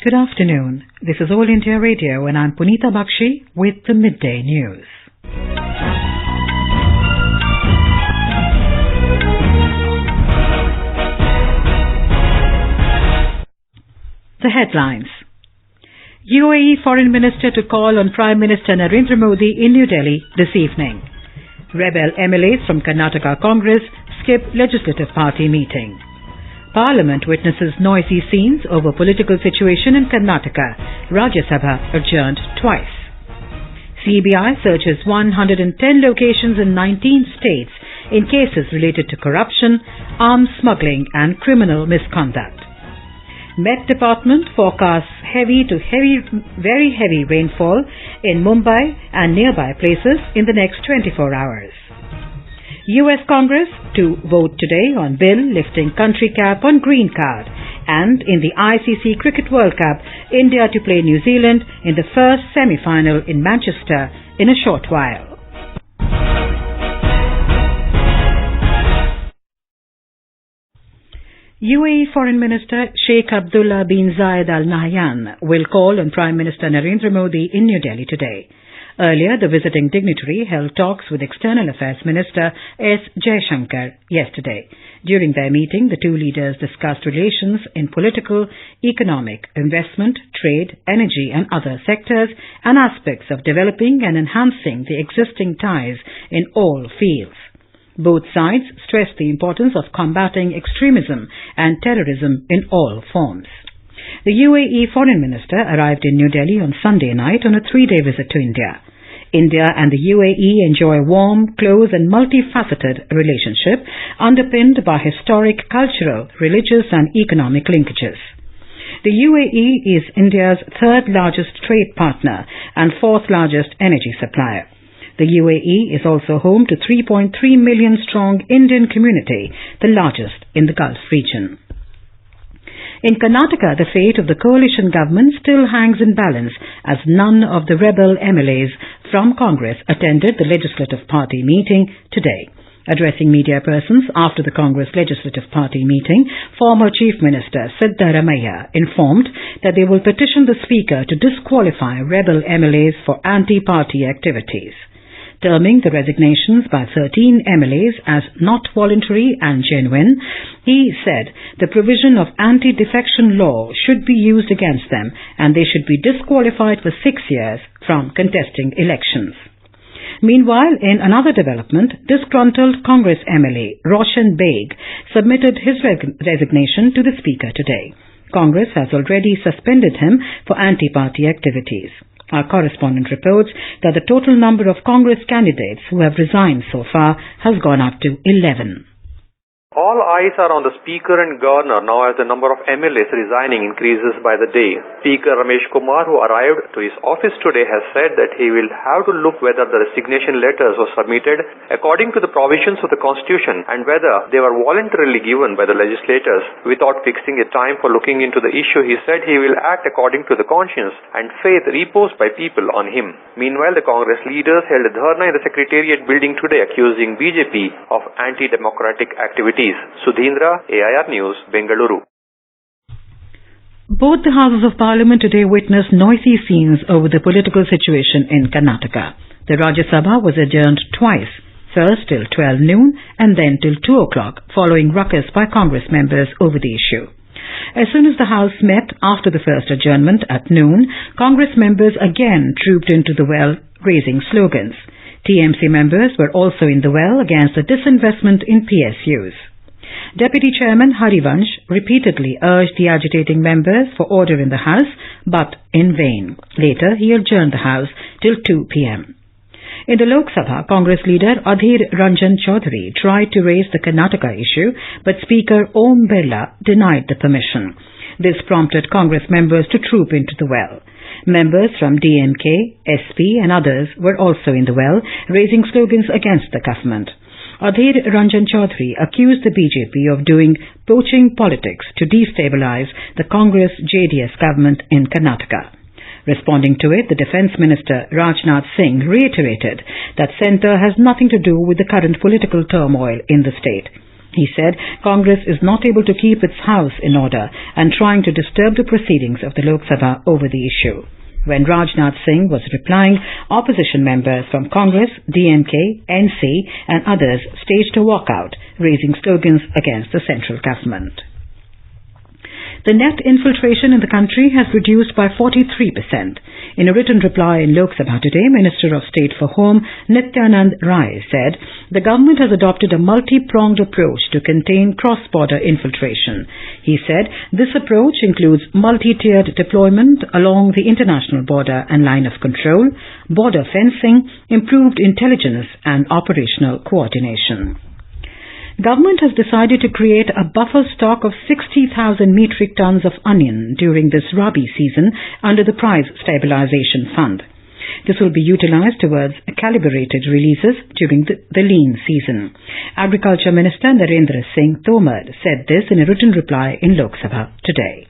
Good afternoon. This is All India Radio and I'm Punita Bakshi with the Midday News. The headlines. UAE Foreign Minister to call on Prime Minister Narendra Modi in New Delhi this evening. Rebel MLAs from Karnataka Congress skip Legislative Party meeting. Parliament witnesses noisy scenes over political situation in Karnataka. Rajya Sabha adjourned twice. CBI searches 110 locations in 19 states in cases related to corruption, arms smuggling and criminal misconduct. MeT Department forecasts very heavy rainfall in Mumbai and nearby places in the next 24 hours. US Congress to vote today on bill lifting country cap on green card, and in the ICC Cricket World Cup, India to play New Zealand in the first semi-final in Manchester in a short while. UAE Foreign Minister Sheikh Abdullah bin Zayed Al Nahyan will call on Prime Minister Narendra Modi in New Delhi today. Earlier, the visiting dignitary held talks with External Affairs Minister S. Jaishankar yesterday. During their meeting, the two leaders discussed relations in political, economic, investment, trade, energy and other sectors and aspects of developing and enhancing the existing ties in all fields. Both sides stressed the importance of combating extremism and terrorism in all forms. The UAE Foreign Minister arrived in New Delhi on Sunday night on a 3-day visit to India. India and the UAE enjoy a warm, close and multifaceted relationship underpinned by historic, cultural, religious and economic linkages. The UAE is India's third largest trade partner and fourth largest energy supplier. The UAE is also home to 3.3 million strong Indian community, the largest in the Gulf region. In Karnataka, the fate of the coalition government still hangs in balance as none of the rebel MLAs from Congress attended the Legislative Party meeting today. Addressing media persons after the Congress Legislative Party meeting, former Chief Minister Siddaramaiah informed that they will petition the Speaker to disqualify rebel MLAs for anti-party activities. Terming the resignations by 13 MLAs as not voluntary and genuine, he said the provision of anti-defection law should be used against them and they should be disqualified for 6 years from contesting elections. Meanwhile, in another development, disgruntled Congress MLA Roshan Beg submitted his resignation to the Speaker today. Congress has already suspended him for anti-party activities. Our correspondent reports that the total number of Congress candidates who have resigned so far has gone up to 11. All eyes are on the Speaker and Governor now as the number of MLAs resigning increases by the day. Speaker Ramesh Kumar, who arrived to his office today, has said that he will have to look whether the resignation letters were submitted according to the provisions of the Constitution and whether they were voluntarily given by the legislators. Without fixing a time for looking into the issue, he said he will act according to the conscience and faith reposed by people on him. Meanwhile, the Congress leaders held a dharna in the Secretariat building today accusing BJP of anti-democratic activities. Sudhindra, AIR News, Bengaluru. Both the Houses of Parliament today witnessed noisy scenes over the political situation in Karnataka. The Rajya Sabha was adjourned twice, first till 12 noon and then till 2 o'clock, following ruckus by Congress members over the issue. As soon as the House met after the first adjournment at noon, Congress members again trooped into the well, raising slogans. TMC members were also in the well against the disinvestment in PSUs. Deputy Chairman Harivansh repeatedly urged the agitating members for order in the House, but in vain. Later, he adjourned the House till 2 p.m. In the Lok Sabha, Congress leader Adhir Ranjan Chaudhary tried to raise the Karnataka issue, but Speaker Om Birla denied the permission. This prompted Congress members to troop into the well. Members from DMK, SP and others were also in the well, raising slogans against the government. Adhir Ranjan Chaudhary accused the BJP of doing poaching politics to destabilize the Congress-JDS government in Karnataka. Responding to it, the Defence Minister Rajnath Singh reiterated that centre has nothing to do with the current political turmoil in the state. He said Congress is not able to keep its house in order and trying to disturb the proceedings of the Lok Sabha over the issue. When Rajnath Singh was replying, opposition members from Congress, DMK, NC and others staged a walkout, raising slogans against the central government. The net infiltration in the country has reduced by 43%. In a written reply in Lok Sabha today, Minister of State for Home Nityanand Rai said the government has adopted a multi-pronged approach to contain cross-border infiltration. He said this approach includes multi-tiered deployment along the international border and line of control, border fencing, improved intelligence and operational coordination. Government has decided to create a buffer stock of 60,000 metric tons of onion during this Rabi season under the Price Stabilization Fund. This will be utilized towards calibrated releases during the lean season. Agriculture Minister Narendra Singh Tomar said this in a written reply in Lok Sabha today.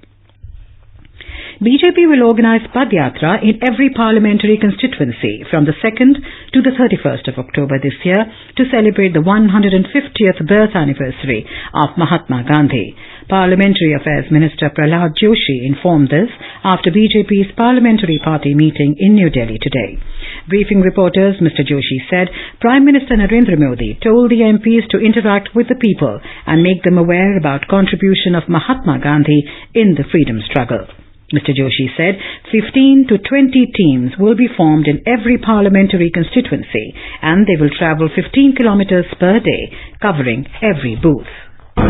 BJP will organize Padyatra in every parliamentary constituency from the 2nd to the 31st of October this year to celebrate the 150th birth anniversary of Mahatma Gandhi. Parliamentary Affairs Minister Prahlad Joshi informed this after BJP's parliamentary party meeting in New Delhi today. Briefing reporters, Mr. Joshi said Prime Minister Narendra Modi told the MPs to interact with the people and make them aware about contribution of Mahatma Gandhi in the freedom struggle. Mr. Joshi said 15 to 20 teams will be formed in every parliamentary constituency and they will travel 15 kilometers per day covering every booth.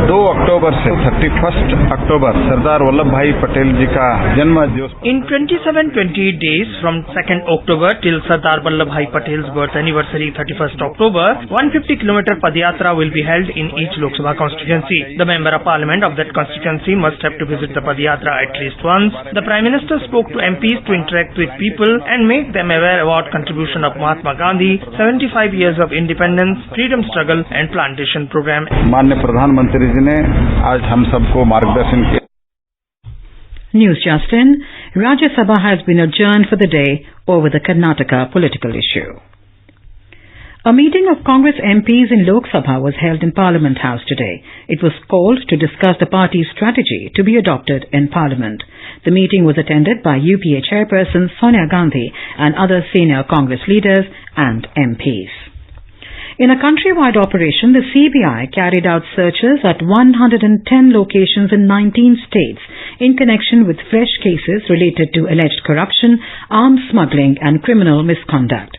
2 अक्टूबर से 31 अक्टूबर सरदार वल्लभ भाई पटेल जी का जन्म दिवस. In 27-28 days from 2nd October till Sardar Vallabh Bhai Patel's birth anniversary 31st October, 150 km Padyatra will be held in each Lok Sabha constituency. The Member of Parliament of that constituency must have to visit the Padyatra at least once. The Prime Minister spoke to MPs to interact with people and make them aware about contribution of Mahatma Gandhi, 75 years of independence, freedom struggle and plantation program. माननीय प्रधानमंत्री जी ने आज हम सबको मार्गदर्शन किया. News just in, Rajya Sabha has been adjourned for the day over the Karnataka political issue. A meeting of Congress MPs in Lok Sabha was held in Parliament House today. It was called to discuss the party's strategy to be adopted in Parliament. The meeting was attended by UPA Chairperson Sonia Gandhi and other senior Congress leaders and MPs. In a countrywide operation, the CBI carried out searches at 110 locations in 19 states in connection with fresh cases related to alleged corruption, arms smuggling and criminal misconduct.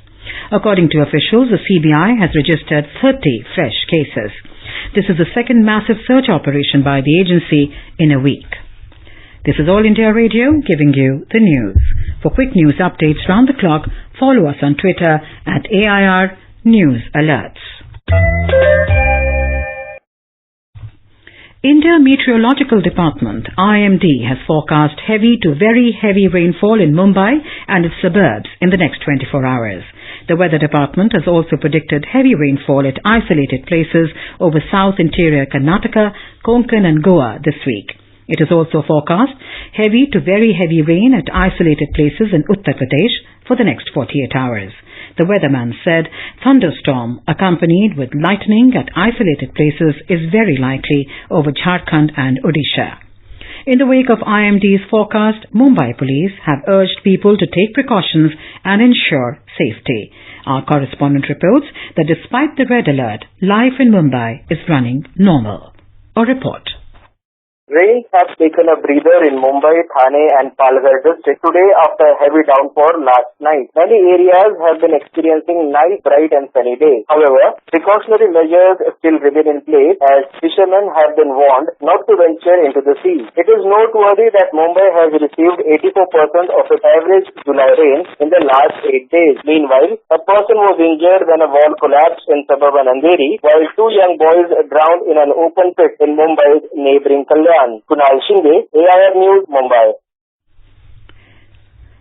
According to officials, the CBI has registered 30 fresh cases. This is the second massive search operation by the agency in a week. This is All India Radio giving you the news. For quick news updates round the clock, follow us on Twitter at AIR News Alerts. India Meteorological Department IMD has forecast heavy to very heavy rainfall in Mumbai and its suburbs in the next 24 hours. The Weather Department has also predicted heavy rainfall at isolated places over south interior Karnataka, Konkan and Goa this week. It is also forecast heavy to very heavy rain at isolated places in Uttar Pradesh for the next 48 hours. The weatherman said thunderstorm accompanied with lightning at isolated places is very likely over Jharkhand and Odisha. In the wake of IMD's forecast, Mumbai police have urged people to take precautions and ensure safety. Our correspondent reports that despite the red alert, life in Mumbai is running normal. A report. Rains have taken a breather in Mumbai, Thane and Palghar district today after heavy downpour last night. Many areas have been experiencing nice, bright and sunny days. However, precautionary measures still remain in place as fishermen have been warned not to venture into the sea. It is noteworthy that Mumbai has received 84% of its average July rain in the last 8 days. Meanwhile, a person was injured when a wall collapsed in suburban Andheri, while 2 young boys drowned in an open pit in Mumbai's neighbouring Kalyan. Kunal Shinde, AIR News, Mumbai.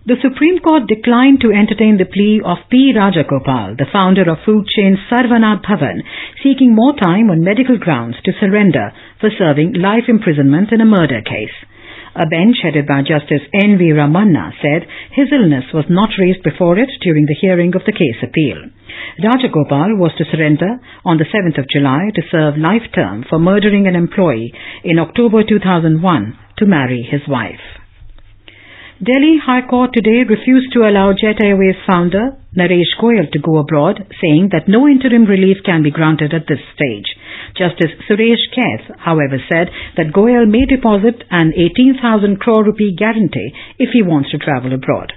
The Supreme Court declined to entertain the plea of P. Rajagopal, the founder of food chain Sarvanath Bhavan, seeking more time on medical grounds to surrender for serving life imprisonment in a murder case. A bench headed by Justice N.V. Ramanna said his illness was not raised before it during the hearing of the case appeal. Rajagopal was to surrender on the 7th of July to serve life term for murdering an employee in October 2001 to marry his wife. Delhi High Court today refused to allow Jet Airways founder Naresh Goyal to go abroad, saying that no interim relief can be granted at this stage. Justice Suresh Kaith, however, said that Goyal may deposit an 18,000 crore rupee guarantee if he wants to travel abroad.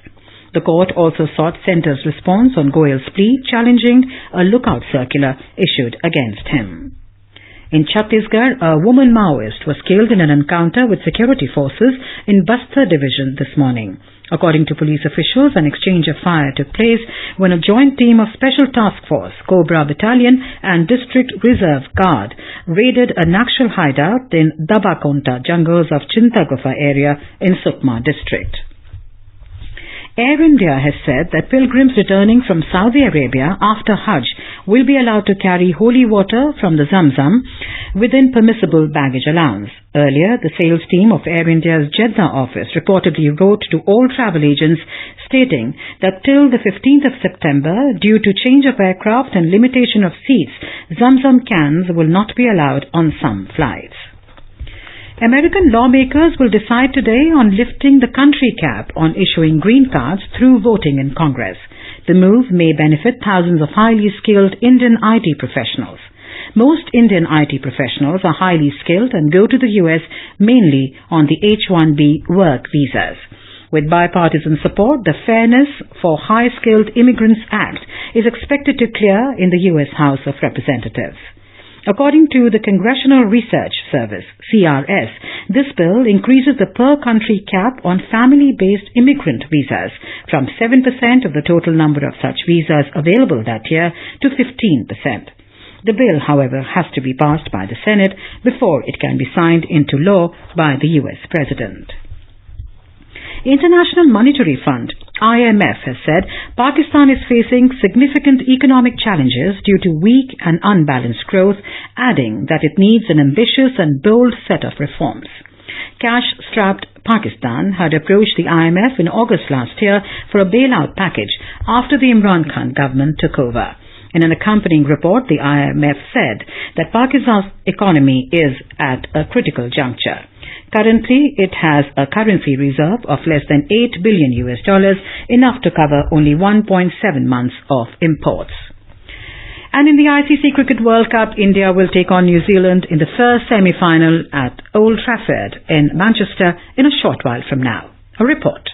The court also sought Centre's response on Goyal's plea, challenging a lookout circular issued against him. In Chhattisgarh, a woman Maoist was killed in an encounter with security forces in Bastar division this morning. According to police officials, an exchange of fire took place when a joint team of Special Task Force, Cobra Battalion and District Reserve Guard raided a Naxal hideout in Dabakonta jungles of Chintagufa area in Sukma district. Air India has said that pilgrims returning from Saudi Arabia after Hajj will be allowed to carry holy water from the Zamzam within permissible baggage allowance. Earlier, the sales team of Air India's Jeddah office reportedly wrote to all travel agents stating that till the 15th of September, due to change of aircraft and limitation of seats, Zamzam cans will not be allowed on some flights. American lawmakers will decide today on lifting the country cap on issuing green cards through voting in Congress. The move may benefit thousands of highly skilled Indian IT professionals. Most Indian IT professionals are highly skilled and go to the US mainly on the H-1B work visas. With bipartisan support, the Fairness for High-Skilled Immigrants Act is expected to clear in the US House of Representatives. According to the Congressional Research Service, CRS, this bill increases the per-country cap on family-based immigrant visas from 7% of the total number of such visas available that year to 15%. The bill, however, has to be passed by the Senate before it can be signed into law by the US President. International Monetary Fund, IMF, has said Pakistan is facing significant economic challenges due to weak and unbalanced growth, adding that it needs an ambitious and bold set of reforms. Cash-strapped Pakistan had approached the IMF in August last year for a bailout package after the Imran Khan government took over. In an accompanying report, the IMF said that Pakistan's economy is at a critical juncture. Currently, it has a currency reserve of less than $8 billion, enough to cover only 1.7 months of imports. And in the ICC Cricket World Cup, India will take on New Zealand in the first semi-final at Old Trafford in Manchester in a short while from now. A report.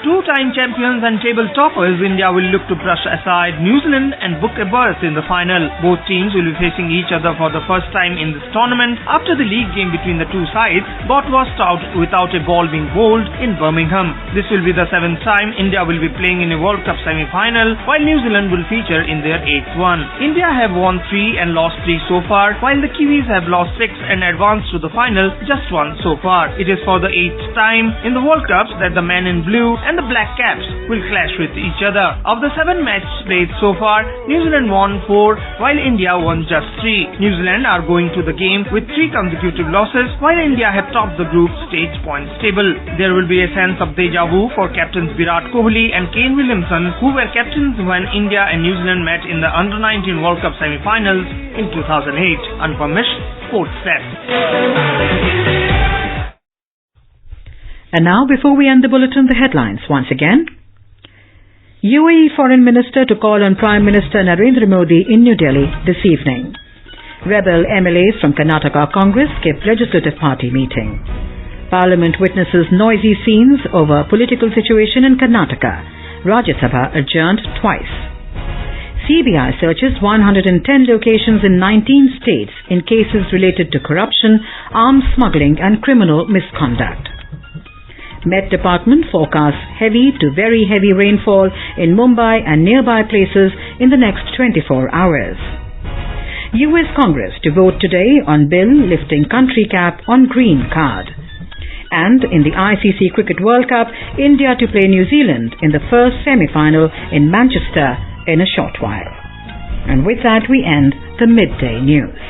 Two-time champions and table toppers, India will look to brush aside New Zealand and book a berth in the final. Both teams will be facing each other for the first time in this tournament after the league game between the two sides got washed out without a ball being bowled in Birmingham. This will be the 7th time India will be playing in a World Cup semi-final, while New Zealand will feature in their 8th one. India have won 3 and lost 3 so far, while the Kiwis have lost 6 and advanced to the final just once so far. It is for the 8th time in the World Cups that the men in blue and the black caps will clash with each other. Of the 7 matches played so far, New Zealand won 4 while India won just 3. New Zealand are going to the game with 3 consecutive losses while India have topped the group stage points table. There will be a sense of deja vu for captains Virat Kohli and Kane Williamson, who were captains when India and New Zealand met in the Under-19 World Cup semi-finals in 2008. Anupam Mishra, Sports Desk. And now, before we end the bulletin, the headlines once again. UAE Foreign Minister to call on Prime Minister Narendra Modi in New Delhi this evening. Rebel MLAs from Karnataka Congress skip legislative party meeting. Parliament witnesses noisy scenes over political situation in Karnataka. Rajya Sabha adjourned twice. CBI searches 110 locations in 19 states in cases related to corruption, arms smuggling and criminal misconduct. MeT Department forecasts heavy to very heavy rainfall in Mumbai and nearby places in the next 24 hours. US Congress to vote today on bill lifting country cap on green card. And in the ICC Cricket World Cup, India to play New Zealand in the first semi-final in Manchester in a short while. And with that we end the Midday News.